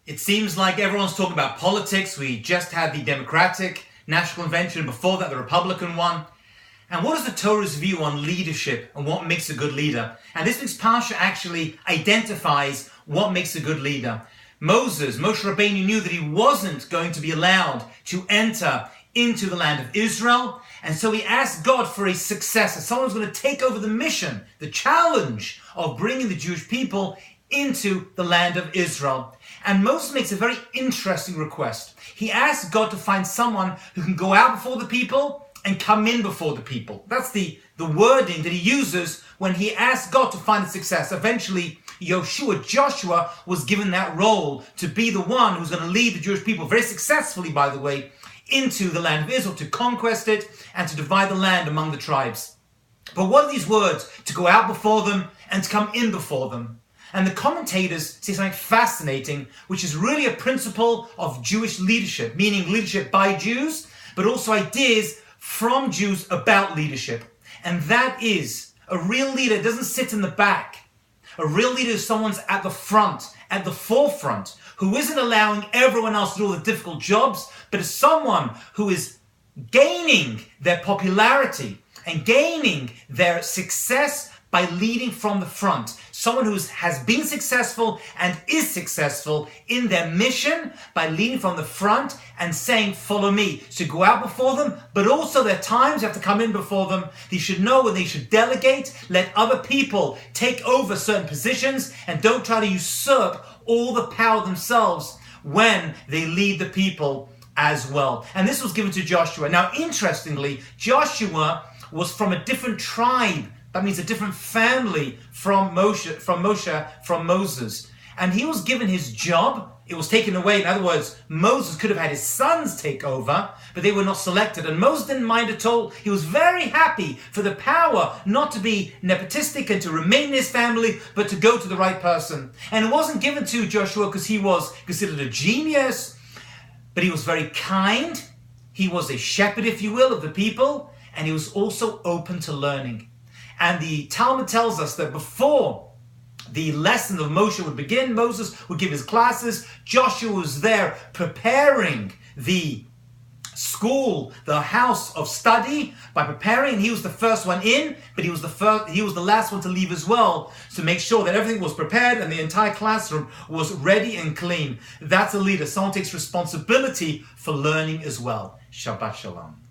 It seems like everyone's talking about politics. We just had the Democratic National Convention, before that the Republican one. And what is the Torah's view on leadership and what makes a good leader? And this week's Parsha actually identifies what makes a good leader. Moshe Rabbeinu knew that he wasn't going to be allowed to enter into the land of Israel. And so he asked God for a successor. Someone's going to take over the mission, the challenge of bringing the Jewish people into the land of Israel. And Moses makes a very interesting request. He asks God to find someone who can go out before the people and come in before the people. That's the wording that he uses when he asks God to find a successor. Eventually, Joshua was given that role to be the one who's going to lead the Jewish people very successfully, by the way, into the land of Israel, to conquest it and to divide the land among the tribes. But what are these words? To go out before them and to come in before them. And the commentators say something fascinating, which is really a principle of Jewish leadership, meaning leadership by Jews, but also ideas from Jews about leadership. And that is, a real leader doesn't sit in the back. A real leader is someone's at the front, at the forefront, who isn't allowing everyone else to do all the difficult jobs, but is someone who is gaining their popularity and gaining their success by leading from the front. Someone who has been successful and is successful in their mission by leading from the front and saying, follow me. So go out before them, but also there are times you have to come in before them. They should know when they should delegate, let other people take over certain positions, and don't try to usurp all the power themselves when they lead the people as well. And this was given to Joshua. Now, interestingly, Joshua was from a different tribe. That means a different family from Moses. And he was given his job. It was taken away. In other words, Moses could have had his sons take over, but they were not selected. And Moses didn't mind at all. He was very happy for the power not to be nepotistic and to remain in his family, but to go to the right person. And it wasn't given to Joshua because he was considered a genius, but he was very kind. He was a shepherd, if you will, of the people. And he was also open to learning. And the Talmud tells us that before the lesson of Moshe would begin, Moses would give his classes. Joshua was there preparing the school, the house of study, by preparing. And he was the first one in, but he was the last one to leave as well, to make sure that everything was prepared and the entire classroom was ready and clean. That's a leader. Someone takes responsibility for learning as well. Shabbat Shalom.